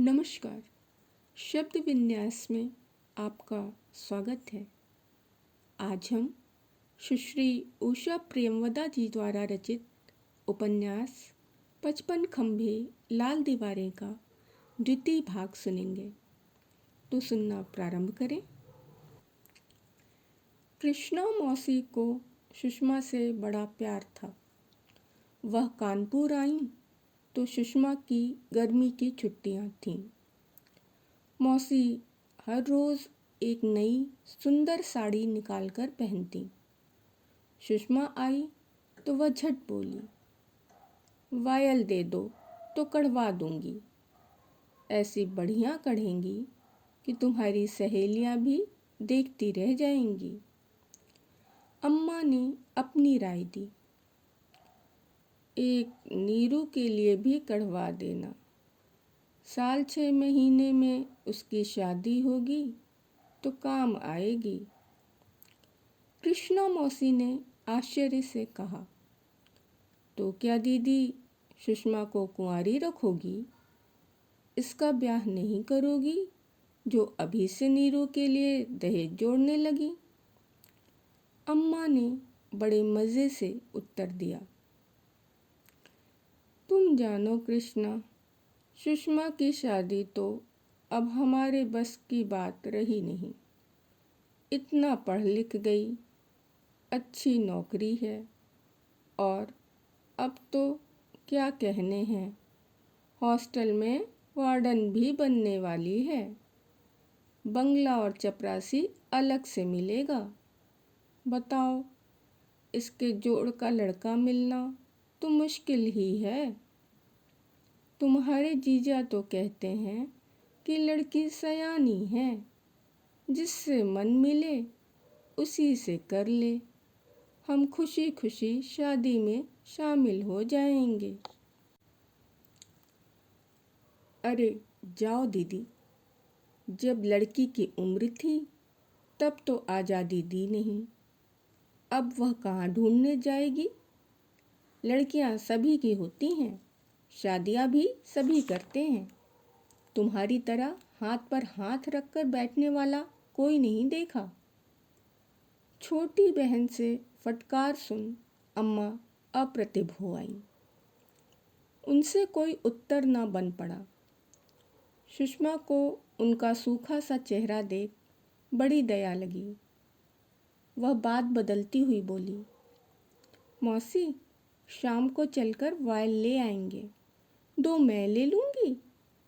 नमस्कार। शब्द विन्यास में आपका स्वागत है। आज हम सुश्री उषा प्रेमवदा जी द्वारा रचित उपन्यास 55 खंभे लाल दीवारें का द्वितीय भाग सुनेंगे। तो सुनना प्रारंभ करें। कृष्णा मौसी को सुषमा से बड़ा प्यार था। वह कानपुर आई तो सुषमा की गर्मी की छुट्टियां थीं। मौसी हर रोज़ एक नई सुंदर साड़ी निकालकर पहनती। सुषमा आई तो वह झट बोली, वायल दे दो तो कढ़वा दूंगी। ऐसी बढ़िया कढ़ेंगी कि तुम्हारी सहेलियां भी देखती रह जाएंगी। अम्मा ने अपनी राय दी, एक नीरू के लिए भी कढ़वा देना। साल 6 महीने में उसकी शादी होगी तो काम आएगी। कृष्णा मौसी ने आश्चर्य से कहा, तो क्या दीदी सुषमा को कुंवारी रखोगी? इसका ब्याह नहीं करोगी जो अभी से नीरू के लिए दहेज जोड़ने लगी? अम्मा ने बड़े मज़े से उत्तर दिया, तुम जानो कृष्णा, सुषमा की शादी तो अब हमारे बस की बात रही नहीं। इतना पढ़ लिख गई, अच्छी नौकरी है और अब तो क्या कहने हैं, हॉस्टल में वार्डन भी बनने वाली है। बंगला और चपरासी अलग से मिलेगा। बताओ, इसके जोड़ का लड़का मिलना तो मुश्किल ही है। तुम्हारे जीजा तो कहते हैं कि लड़की सयानी है, जिससे मन मिले उसी से कर ले। हम खुशी खुशी शादी में शामिल हो जाएंगे। अरे जाओ दीदी, जब लड़की की उम्र थी तब तो आज़ादी दी नहीं, अब वह कहाँ ढूंढने जाएगी? लड़कियां सभी की होती हैं, शादियां भी सभी करते हैं। तुम्हारी तरह हाथ पर हाथ रखकर बैठने वाला कोई नहीं देखा। छोटी बहन से फटकार सुन अम्मा अप्रतिभ हो आईं। उनसे कोई उत्तर न बन पड़ा। सुषमा को उनका सूखा सा चेहरा देख बड़ी दया लगी। वह बात बदलती हुई बोली, मौसी, शाम को चलकर वायल ले आएंगे। 2 मैं ले लूँगी,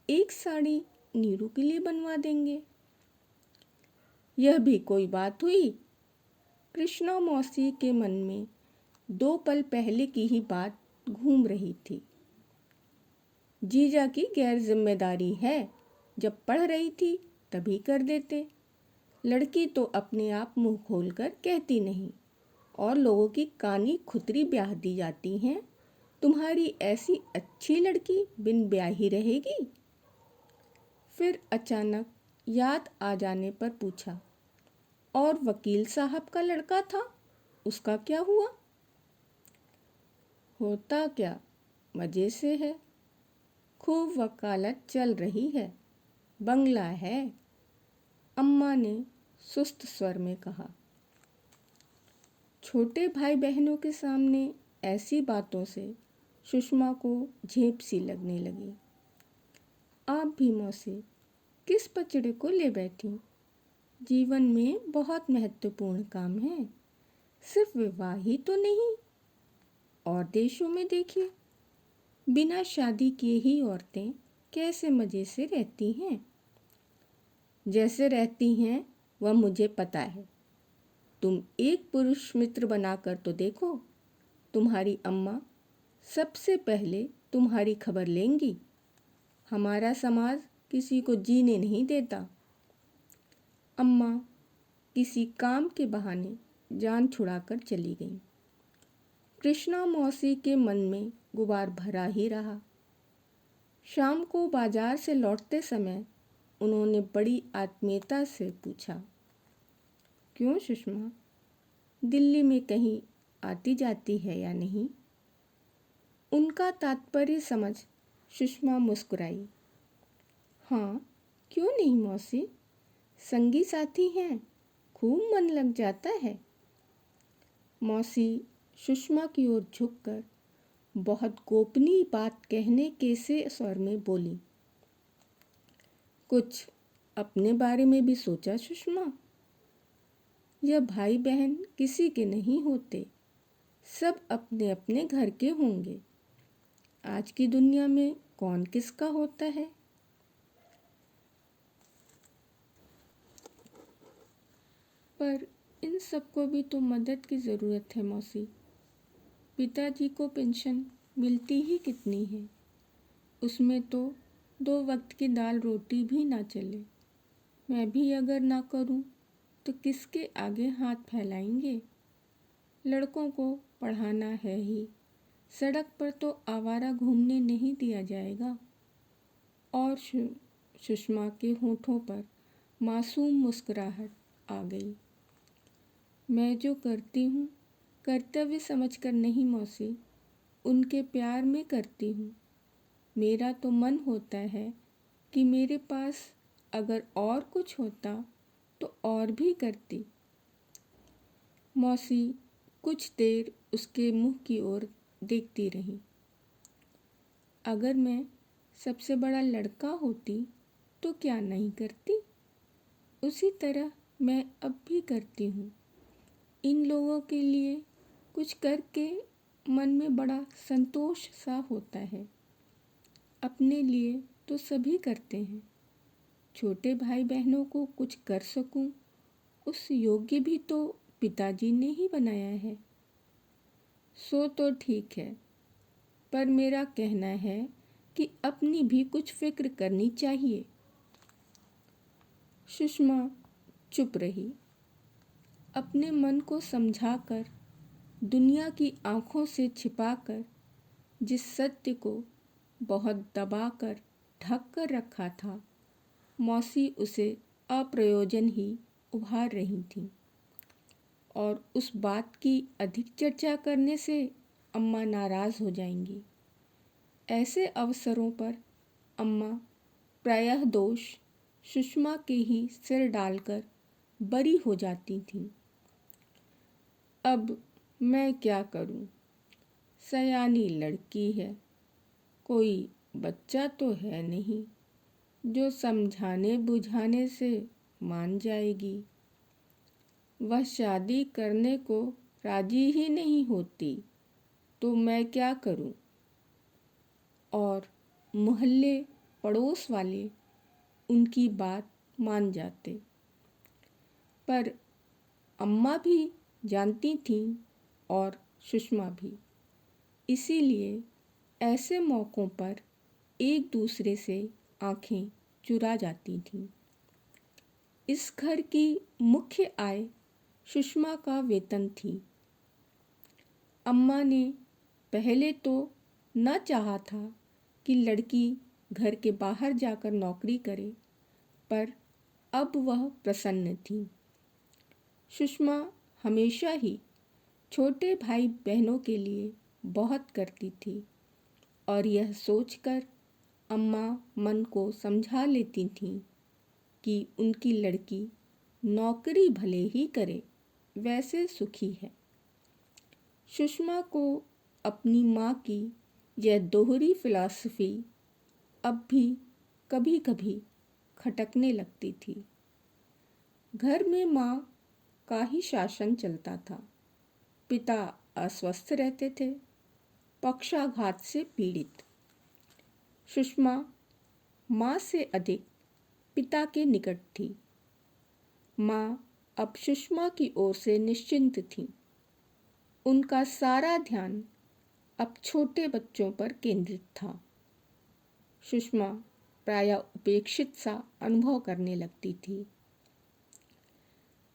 एक साड़ी नीरू के लिए बनवा देंगे। यह भी कोई बात हुई? कृष्णा मौसी के मन में 2 पल पहले की ही बात घूम रही थी। जीजा की गैर जिम्मेदारी है, जब पढ़ रही थी तभी कर देते। लड़की तो अपने आप मुंह खोलकर कहती नहीं और लोगों की कानी खुतरी ब्याह दी जाती हैं। तुम्हारी ऐसी अच्छी लड़की बिन ब्याही रहेगी? फिर अचानक याद आ जाने पर पूछा, और वकील साहब का लड़का था, उसका क्या हुआ? होता क्या, मज़े से है, खूब वकालत चल रही है, बंगला है। अम्मा ने सुस्त स्वर में कहा। छोटे भाई बहनों के सामने ऐसी बातों से सुषमा को झेप सी लगने लगी। आप भी मौसी किस पचड़े को ले बैठी? जीवन में बहुत महत्वपूर्ण काम है, सिर्फ विवाह ही तो नहीं। और देशों में देखिए, बिना शादी किए ही औरतें कैसे मज़े से रहती हैं। जैसे रहती हैं वह मुझे पता है। तुम एक पुरुष मित्र बनाकर तो देखो, तुम्हारी अम्मा सबसे पहले तुम्हारी खबर लेंगी। हमारा समाज किसी को जीने नहीं देता। अम्मा किसी काम के बहाने जान छुड़ाकर चली गईं। कृष्णा मौसी के मन में गुबार भरा ही रहा। शाम को बाजार से लौटते समय उन्होंने बड़ी आत्मीयता से पूछा, क्यों सुषमा, दिल्ली में कहीं आती जाती है या नहीं? उनका तात्पर्य समझ सुषमा मुस्कुराई। हाँ, क्यों नहीं मौसी, संगी साथी हैं, खूब मन लग जाता है। मौसी सुषमा की ओर झुककर बहुत गोपनीय बात कहने के से स्वर में बोली, कुछ अपने बारे में भी सोचा सुषमा? यह भाई बहन किसी के नहीं होते, सब अपने अपने घर के होंगे। आज की दुनिया में कौन किसका होता है? पर इन सबको भी तो मदद की ज़रूरत है मौसी। पिताजी को पेंशन मिलती ही कितनी है, उसमें तो 2 वक्त की दाल रोटी भी ना चले। मैं भी अगर ना करूं तो किसके आगे हाथ फैलाएंगे? लड़कों को पढ़ाना है ही, सड़क पर तो आवारा घूमने नहीं दिया जाएगा। और सुषमा के होठों पर मासूम मुस्कुराहट आ गई। मैं जो करती हूँ कर्तव्य समझकर नहीं मौसी, उनके प्यार में करती हूँ। मेरा तो मन होता है कि मेरे पास अगर और कुछ होता तो और भी करती। मौसी कुछ देर उसके मुंह की ओर देखती रही। अगर मैं सबसे बड़ा लड़का होती तो क्या नहीं करती? उसी तरह मैं अब भी करती हूँ। इन लोगों के लिए कुछ करके मन में बड़ा संतोष सा होता है। अपने लिए तो सभी करते हैं, छोटे भाई बहनों को कुछ कर सकूं, उस योग्य भी तो पिताजी ने ही बनाया है। सो तो ठीक है, पर मेरा कहना है कि अपनी भी कुछ फिक्र करनी चाहिए। सुषमा चुप रही। अपने मन को समझाकर, दुनिया की आंखों से छिपाकर जिस सत्य को बहुत दबाकर ढक कर रखा था, मौसी उसे अप्रयोजन ही उभार रही थी। और उस बात की अधिक चर्चा करने से अम्मा नाराज़ हो जाएंगी। ऐसे अवसरों पर अम्मा प्रायः दोष सुषमा के ही सिर डालकर बरी हो जाती थीं। अब मैं क्या करूं? सयानी लड़की है, कोई बच्चा तो है नहीं जो समझाने बुझाने से मान जाएगी। वह शादी करने को राजी ही नहीं होती तो मैं क्या करूं? और मोहल्ले पड़ोस वाले उनकी बात मान जाते। पर अम्मा भी जानती थीं और सुषमा भी, इसीलिए ऐसे मौक़ों पर एक दूसरे से आंखें चुरा जाती थीं। इस घर की मुख्य आय सुषमा का वेतन थी। अम्मा ने पहले तो न चाहा था कि लड़की घर के बाहर जाकर नौकरी करे, पर अब वह प्रसन्न थी। सुषमा हमेशा ही छोटे भाई बहनों के लिए बहुत करती थी और यह सोचकर अम्मा मन को समझा लेती थीं कि उनकी लड़की नौकरी भले ही करे, वैसे सुखी है। सुषमा को अपनी माँ की यह दोहरी फिलॉसफी अब भी कभी कभी खटकने लगती थी। घर में माँ का ही शासन चलता था। पिता अस्वस्थ रहते थे, पक्षाघात से पीड़ित। सुषमा माँ से अधिक पिता के निकट थी। माँ अब सुषमा की ओर से निश्चिंत थी। उनका सारा ध्यान अब छोटे बच्चों पर केंद्रित था। सुषमा प्रायः उपेक्षित सा अनुभव करने लगती थी।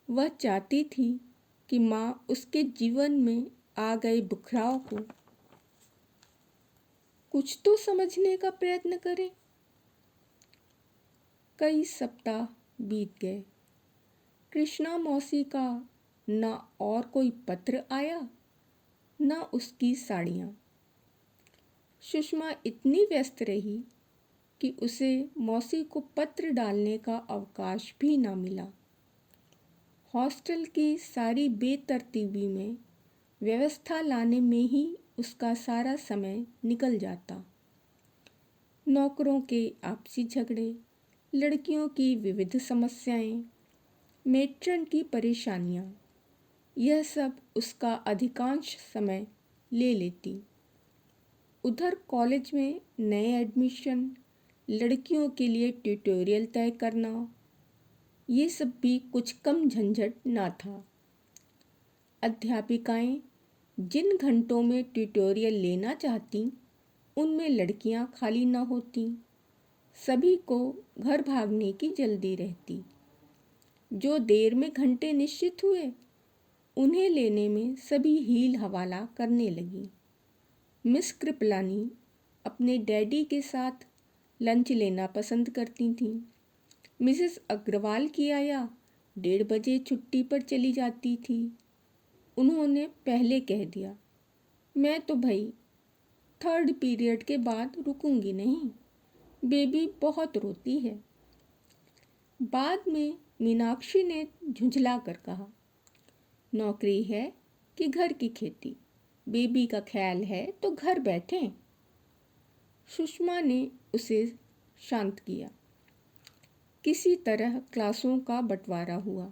वह चाहती थी कि माँ उसके जीवन में आ गए बिखराव को कुछ तो समझने का प्रयत्न करे। कई सप्ताह बीत गए। कृष्णा मौसी का न और कोई पत्र आया, न उसकी साड़ियाँ। सुषमा इतनी व्यस्त रही कि उसे मौसी को पत्र डालने का अवकाश भी ना मिला। हॉस्टल की सारी बेतरतीबी में व्यवस्था लाने में ही उसका सारा समय निकल जाता। नौकरों के आपसी झगड़े, लड़कियों की विविध समस्याएं, मेट्रन की परेशानियां, यह सब उसका अधिकांश समय ले लेती। उधर कॉलेज में नए एडमिशन, लड़कियों के लिए ट्यूटोरियल तय करना, ये सब भी कुछ कम झंझट ना था। अध्यापिकाएं जिन घंटों में ट्यूटोरियल लेना चाहती, उनमें लड़कियां खाली न होती। सभी को घर भागने की जल्दी रहती। जो देर में घंटे निश्चित हुए, उन्हें लेने में सभी हील हवाला करने लगी। मिस कृपलानी अपने डैडी के साथ लंच लेना पसंद करती थीं। मिसेस अग्रवाल की आया 1:30 बजे छुट्टी पर चली जाती थी। उन्होंने पहले कह दिया, मैं तो भाई 3rd पीरियड के बाद रुकूंगी नहीं, बेबी बहुत रोती है। बाद में मीनाक्षी ने झुंझला कर कहा, नौकरी है कि घर की खेती, बेबी का ख्याल है तो घर बैठें। सुषमा ने उसे शांत किया। किसी तरह क्लासों का बंटवारा हुआ।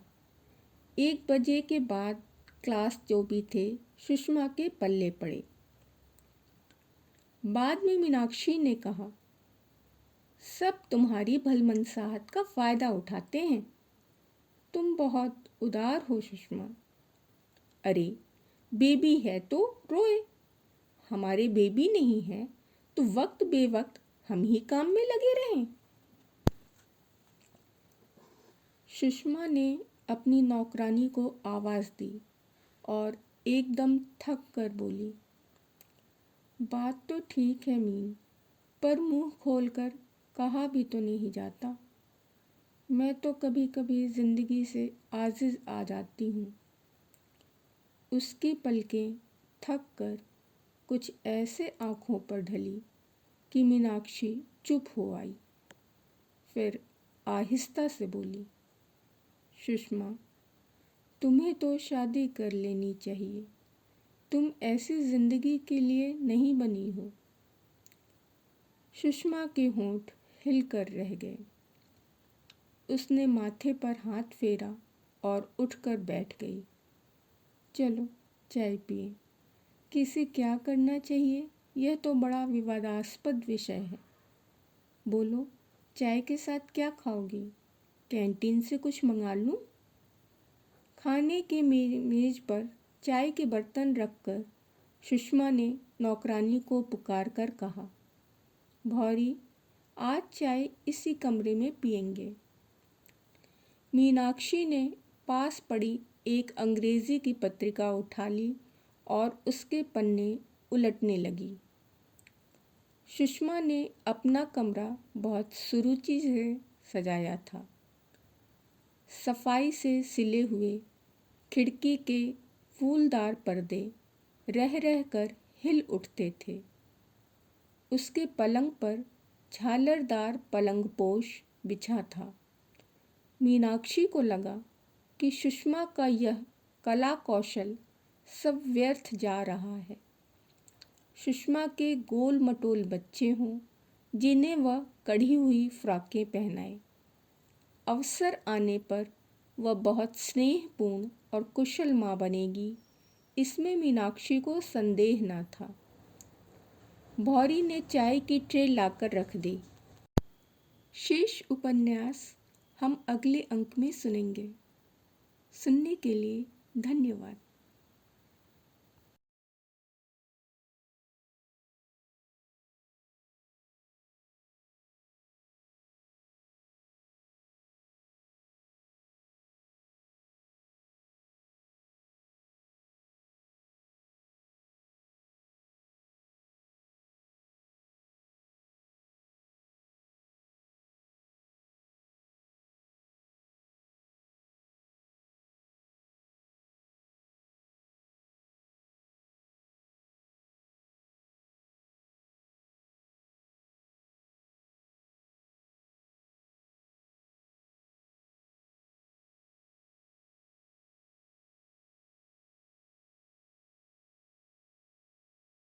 1 बजे के बाद क्लास जो भी थे, सुषमा के पल्ले पड़े। बाद में मीनाक्षी ने कहा, सब तुम्हारी भलमनसाहत का फ़ायदा उठाते हैं। तुम बहुत उदार हो सुषमा। अरे बेबी है तो रोए, हमारे बेबी नहीं है तो वक्त बेवक्त हम ही काम में लगे रहें। सुषमा ने अपनी नौकरानी को आवाज़ दी और एकदम थक कर बोली, बात तो ठीक है मीन, पर मुंह खोलकर कहा भी तो नहीं जाता। मैं तो कभी कभी ज़िंदगी से आजिज़ आ जाती हूँ। उसकी पलकें थक कर कुछ ऐसे आँखों पर ढली कि मीनाक्षी चुप हो आई। फिर आहिस्ता से बोली, सुषमा, तुम्हें तो शादी कर लेनी चाहिए। तुम ऐसी ज़िंदगी के लिए नहीं बनी हो। सुषमा के होंठ हिलकर रह गए। उसने माथे पर हाथ फेरा और उठकर बैठ गई। चलो चाय पिए। किसे क्या करना चाहिए, यह तो बड़ा विवादास्पद विषय है। बोलो, चाय के साथ क्या खाओगी? कैंटीन से कुछ मंगा लूँ? खाने के मेज पर चाय के बर्तन रखकर सुषमा ने नौकरानी को पुकार कर कहा, भौरी, आज चाय इसी कमरे में पिएंगे। मीनाक्षी ने पास पड़ी एक अंग्रेजी की पत्रिका उठा ली और उसके पन्ने उलटने लगी। सुषमा ने अपना कमरा बहुत सुरुचि से सजाया था। सफाई से सिले हुए खिड़की के फूलदार पर्दे रह रह कर हिल उठते थे। उसके पलंग पर झालरदार पलंगपोश बिछा था। मीनाक्षी को लगा कि सुषमा का यह कला कौशल सब व्यर्थ जा रहा है। सुषमा के गोल मटोल बच्चे हों जिन्हें वह कढ़ी हुई फ्रॉकें पहनाए। अवसर आने पर वह बहुत स्नेहपूर्ण और कुशल माँ बनेगी, इसमें मीनाक्षी को संदेह न था। भौरी ने चाय की ट्रे लाकर रख दी। शेष उपन्यास हम अगले अंक में सुनेंगे। सुनने के लिए धन्यवाद।